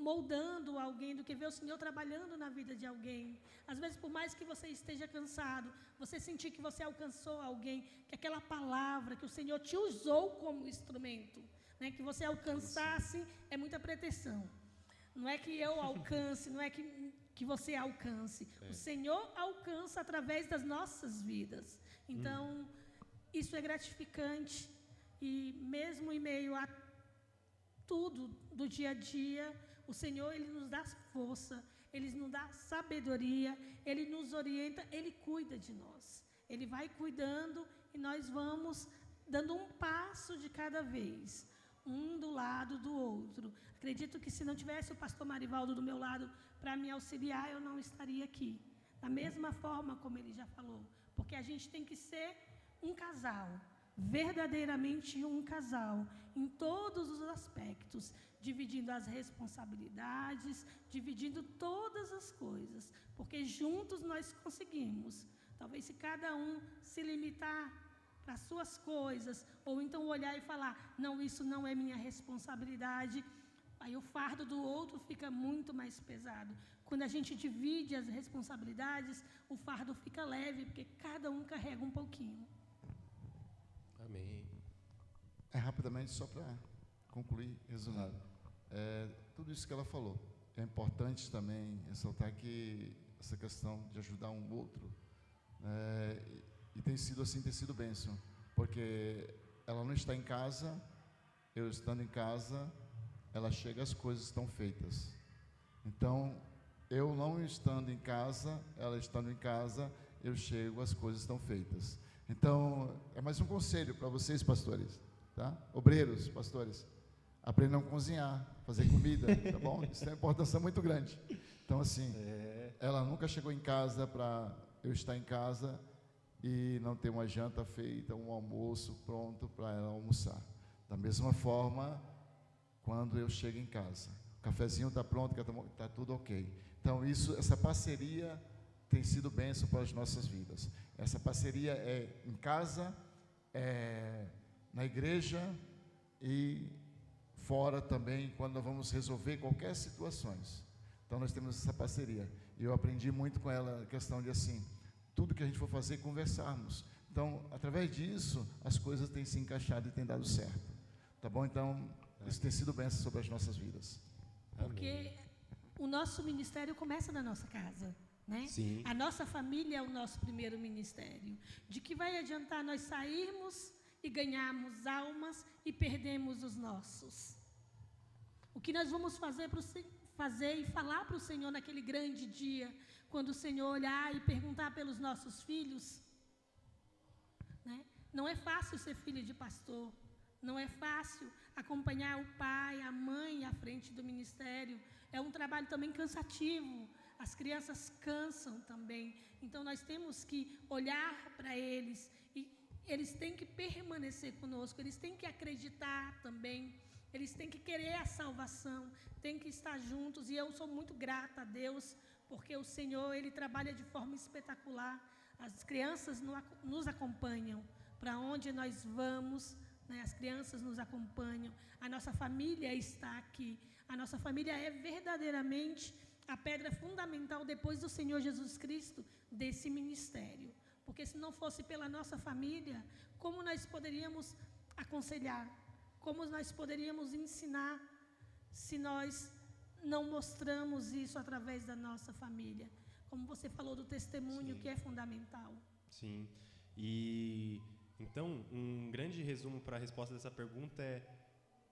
S3: moldando alguém, do que ver o Senhor trabalhando na vida de alguém. Às vezes, por mais que você esteja cansado, você sentir que você alcançou alguém, que aquela palavra, que o Senhor te usou como instrumento, né, que você alcançasse, é muita pretensão. Não é que eu alcance, não é que você alcance. O Senhor alcança através das nossas vidas. Então, isso é gratificante. E mesmo em meio a tudo do dia a dia, o Senhor, Ele nos dá força, Ele nos dá sabedoria, Ele nos orienta, Ele cuida de nós. Ele vai cuidando e nós vamos dando um passo de cada vez, um do lado do outro. Acredito que se não tivesse o pastor Marivaldo do meu lado para me auxiliar, eu não estaria aqui. Da mesma forma como ele já falou, porque a gente tem que ser um casal, verdadeiramente um casal, em todos os aspectos, dividindo as responsabilidades, dividindo todas as coisas, porque juntos nós conseguimos. Talvez se cada um se limitar para as suas coisas, ou então olhar e falar, não, isso não é minha responsabilidade, aí o fardo do outro fica muito mais pesado. Quando a gente divide as responsabilidades, o fardo fica leve, porque cada um carrega um pouquinho.
S1: Amém.
S2: Rapidamente, só para concluir, resumado. Tudo isso que ela falou. É importante também ressaltar que essa questão de ajudar um outro, e tem sido assim, tem sido bênção, porque ela não está em casa, eu estando em casa, ela chega, as coisas estão feitas. Então, eu não estando em casa, ela estando em casa, eu chego, as coisas estão feitas. Então, é mais um conselho para vocês, pastores, tá? Obreiros, pastores, aprendam a cozinhar, fazer comida, tá bom? Isso tem uma importância muito grande. Então, assim, ela nunca chegou em casa para eu estar em casa e não ter uma janta feita, um almoço pronto para ela almoçar. Da mesma forma, quando eu chego em casa, o cafezinho está pronto, está tudo ok. Então, essa parceria tem sido bênção para as nossas vidas. Essa parceria é em casa, na igreja e fora também, quando nós vamos resolver qualquer situações. Então, nós temos essa parceria. E eu aprendi muito com ela a questão de, assim, tudo que a gente for fazer, conversarmos. Então, através disso, as coisas têm se encaixado e têm dado certo. Tá bom? Então, isso tem sido bênção sobre as nossas vidas.
S3: Porque o nosso ministério começa na nossa casa, né?
S1: Sim.
S3: A nossa família é o nosso primeiro ministério. De que vai adiantar nós sairmos e ganharmos almas e perdemos os nossos? O que nós vamos fazer e falar para o Senhor naquele grande dia, quando o Senhor olhar e perguntar pelos nossos filhos, né? Não é fácil ser filho de pastor, não é fácil acompanhar o pai, a mãe à frente do ministério, é um trabalho também cansativo, as crianças cansam também, então nós temos que olhar para eles, e eles têm que permanecer conosco, eles têm que acreditar também, eles têm que querer a salvação, têm que estar juntos, e eu sou muito grata a Deus, porque o Senhor, Ele trabalha de forma espetacular, as crianças nos acompanham, para onde nós vamos, né, as crianças nos acompanham, a nossa família está aqui, a nossa família é verdadeiramente a pedra fundamental depois do Senhor Jesus Cristo desse ministério, porque se não fosse pela nossa família, como nós poderíamos aconselhar, como nós poderíamos ensinar, se nós não mostramos isso através da nossa família, como você falou do testemunho. Sim. Que é fundamental.
S1: Sim, e então, um grande resumo para a resposta dessa pergunta é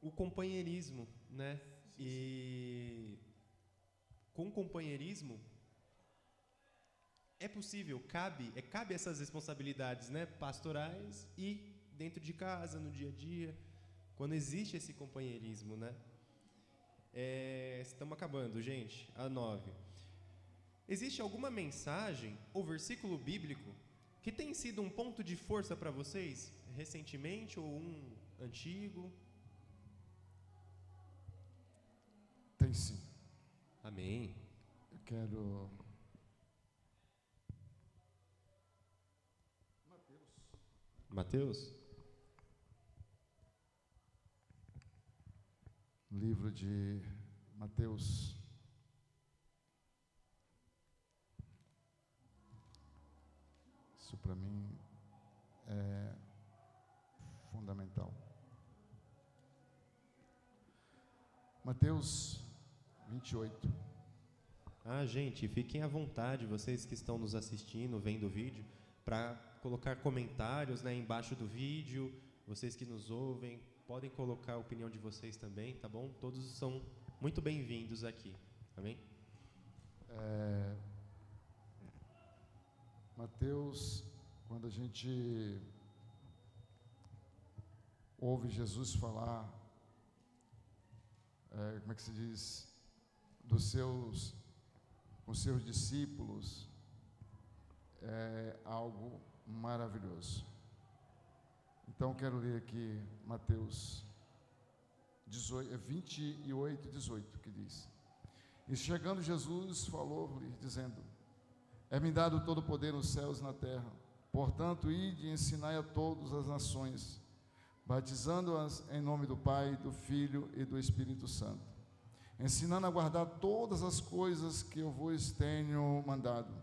S1: o companheirismo, né? E com companheirismo é possível, cabe essas responsabilidades, né, pastorais e dentro de casa, no dia a dia, quando existe esse companheirismo, né? Estamos acabando, gente, a 9. Existe alguma mensagem ou versículo bíblico que tem sido um ponto de força para vocês, recentemente ou um antigo?
S2: Tem sim.
S1: Amém.
S2: Eu quero...
S1: Mateus?
S2: Livro de Mateus. Isso para mim é fundamental. Mateus 28.
S1: Gente, fiquem à vontade, vocês que estão nos assistindo, vendo o vídeo, para colocar comentários, né, embaixo do vídeo. Vocês que nos ouvem, podem colocar a opinião de vocês também, tá bom? Todos são muito bem-vindos aqui, amém?
S2: Mateus Quando a gente ouve Jesus falar, como é que se diz, com seus discípulos, é algo maravilhoso. Então, quero ler aqui Mateus 28, 18, que diz: E chegando Jesus, falou-lhe, dizendo: É-me dado todo o poder nos céus e na terra. Portanto, ide e ensinai a todas as nações, batizando-as em nome do Pai, do Filho e do Espírito Santo, ensinando a guardar todas as coisas que eu vos tenho mandado.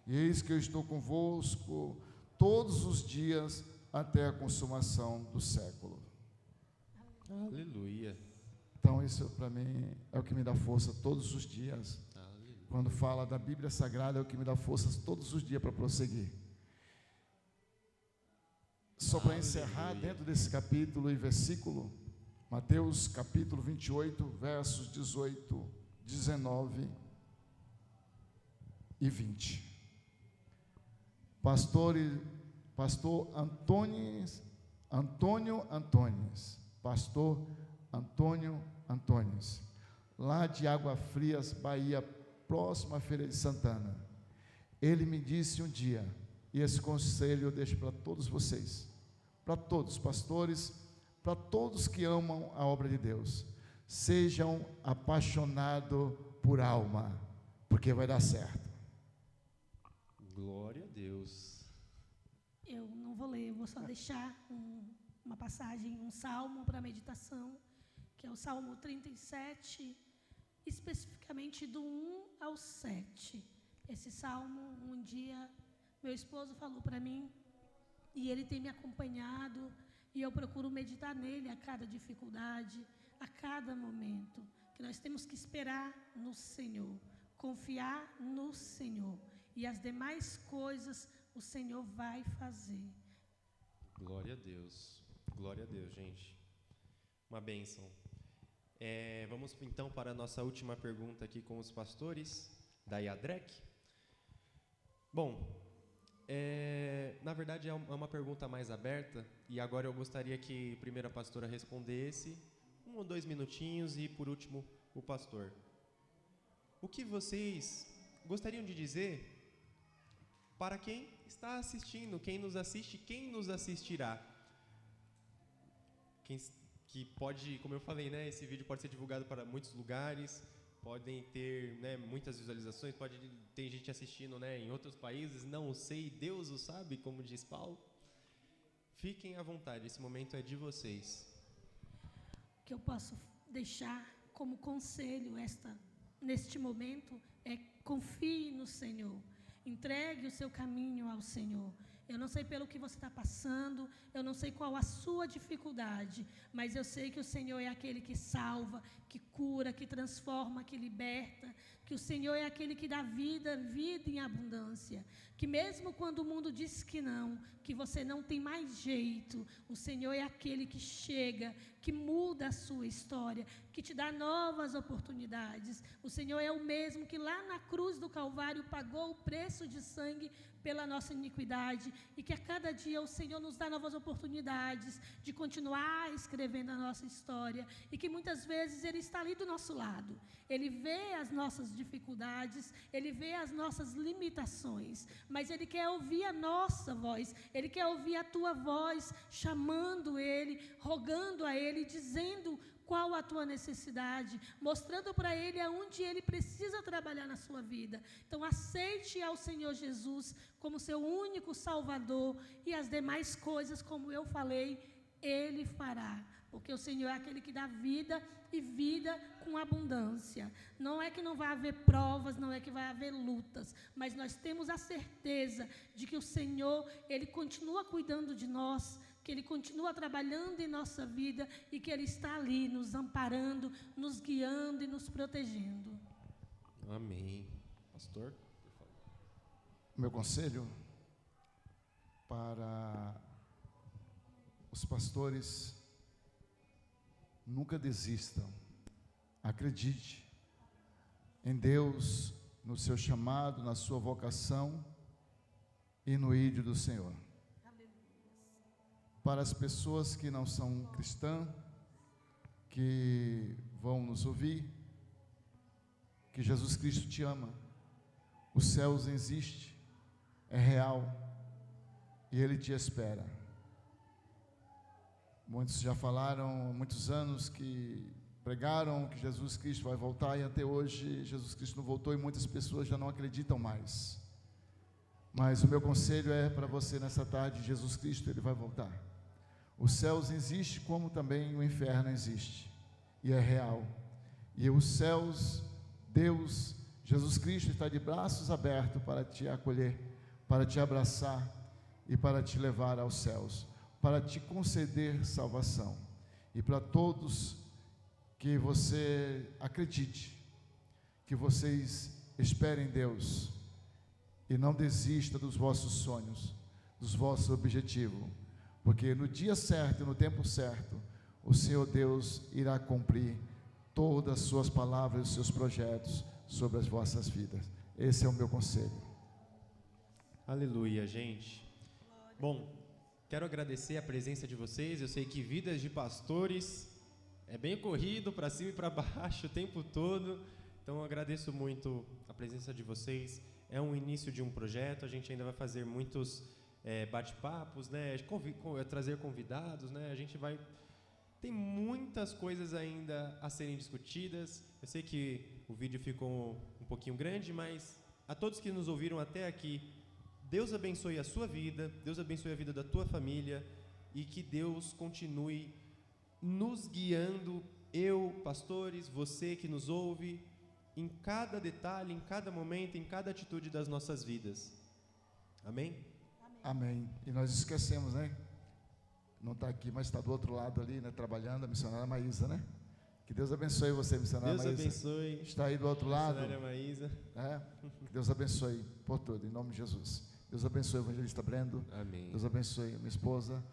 S2: E eis que eu estou convosco todos os dias até a consumação do século.
S1: Aleluia.
S2: Então, isso para mim é o que me dá força todos os dias.
S1: Aleluia.
S2: Quando fala da Bíblia Sagrada, é o que me dá forças todos os dias para prosseguir. Só para encerrar, dentro desse capítulo e versículo, Mateus capítulo 28, versos 18, 19 e 20. Pastor Antônio Antônio, lá de Água Frias, Bahia, próximo à Feira de Santana. Ele me disse um dia, e esse conselho eu deixo para todos vocês, para todos os pastores, para todos que amam a obra de Deus: sejam apaixonados por alma, porque vai dar certo.
S1: Glória a Deus.
S3: Eu não vou ler, eu vou só deixar uma passagem, um salmo para meditação, que é o Salmo 37, especificamente do 1 ao 7. Esse salmo, um dia, meu esposo falou para mim, e ele tem me acompanhado, e eu procuro meditar nele a cada dificuldade, a cada momento, que nós temos que esperar no Senhor, confiar no Senhor, e as demais coisas o Senhor vai fazer.
S1: Glória a Deus. Glória a Deus, gente. Uma bênção. Vamos então para a nossa última pergunta aqui com os pastores da IADREC. Bom, na verdade é uma pergunta mais aberta, e agora eu gostaria que primeiro a pastora respondesse, 1 ou 2 minutinhos, e por último o pastor. O que vocês gostariam de dizer para quem está assistindo, quem nos assiste, quem nos assistirá? Que pode, como eu falei, né, esse vídeo pode ser divulgado para muitos lugares, podem ter, né, muitas visualizações, pode ter gente assistindo, né, em outros países, não o sei, Deus o sabe, como diz Paulo. Fiquem à vontade, esse momento é de vocês.
S3: O que eu posso deixar como conselho neste momento é: confie no Senhor, entregue o seu caminho ao Senhor. Eu não sei pelo que você está passando, eu não sei qual a sua dificuldade, mas eu sei que o Senhor é aquele que salva, que cura, que transforma, que liberta, que o Senhor é aquele que dá vida, vida em abundância, que mesmo quando o mundo diz que não, que você não tem mais jeito, o Senhor é aquele que chega, que muda a sua história, que te dá novas oportunidades. O Senhor é o mesmo que lá na cruz do Calvário pagou o preço de sangue pela nossa iniquidade, e que a cada dia o Senhor nos dá novas oportunidades de continuar escrevendo a nossa história, e que muitas vezes Ele está ali do nosso lado, Ele vê as nossas dificuldades, Ele vê as nossas limitações, mas Ele quer ouvir a nossa voz, Ele quer ouvir a tua voz, chamando Ele, rogando a Ele, dizendo qual a tua necessidade, mostrando para Ele aonde Ele precisa trabalhar na sua vida. Então, aceite ao Senhor Jesus como seu único Salvador, e as demais coisas, como eu falei, Ele fará, porque o Senhor é aquele que dá vida, e vida com abundância. Não é que não vai haver provas, não é que vai haver lutas, mas nós temos a certeza de que o Senhor, Ele continua cuidando de nós, que Ele continua trabalhando em nossa vida, e que Ele está ali nos amparando, nos guiando e nos protegendo.
S1: Amém. Pastor, por favor.
S2: Meu conselho para os pastores: nunca desistam, acredite em Deus, no seu chamado, na sua vocação, e no ídolo do Senhor. Para as pessoas que não são cristãs, que vão nos ouvir, que Jesus Cristo te ama, os céus existem, é real, e Ele te espera. Muitos já falaram há muitos anos que pregaram que Jesus Cristo vai voltar, e até hoje Jesus Cristo não voltou, e muitas pessoas já não acreditam mais. Mas o meu conselho é para você nessa tarde: Jesus Cristo, Ele vai voltar. Os céus existem, como também o inferno existe, e é real. E os céus, Deus, Jesus Cristo está de braços abertos para te acolher, para te abraçar e para te levar aos céus, para te conceder salvação. E para todos que você acredite, que vocês esperem Deus e não desista dos vossos sonhos, dos vossos objetivos, porque no dia certo e no tempo certo, o Senhor Deus irá cumprir todas as suas palavras e os seus projetos sobre as vossas vidas. Esse é o meu conselho.
S1: Aleluia, gente. Bom, quero agradecer a presença de vocês. Eu sei que vidas de pastores é bem corrido, para cima e para baixo o tempo todo. Então eu agradeço muito a presença de vocês. É um início de um projeto, a gente ainda vai fazer muitos bate-papos, né? Trazer convidados, né? A gente vai... Tem muitas coisas ainda a serem discutidas. Eu sei que o vídeo ficou um pouquinho grande, mas a todos que nos ouviram até aqui, Deus abençoe a sua vida, Deus abençoe a vida da tua família, e que Deus continue nos guiando, eu, pastores, você que nos ouve, em cada detalhe, em cada momento, em cada atitude das nossas vidas. Amém?
S2: Amém. E nós esquecemos, né? Não está aqui, mas está do outro lado ali, né? Trabalhando, a missionária Maísa, né? Que Deus abençoe você, missionária Maísa.
S1: Deus abençoe.
S2: Está aí do outro lado.
S1: Missionária Maísa.
S2: Que Deus abençoe por tudo, em nome de Jesus. Deus abençoe o evangelista Brendo.
S1: Amém.
S2: Deus abençoe a minha esposa.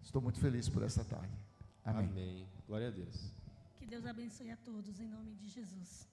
S2: Estou muito feliz por esta tarde. Amém.
S1: Amém. Glória a Deus.
S3: Que Deus abençoe a todos, em nome de Jesus.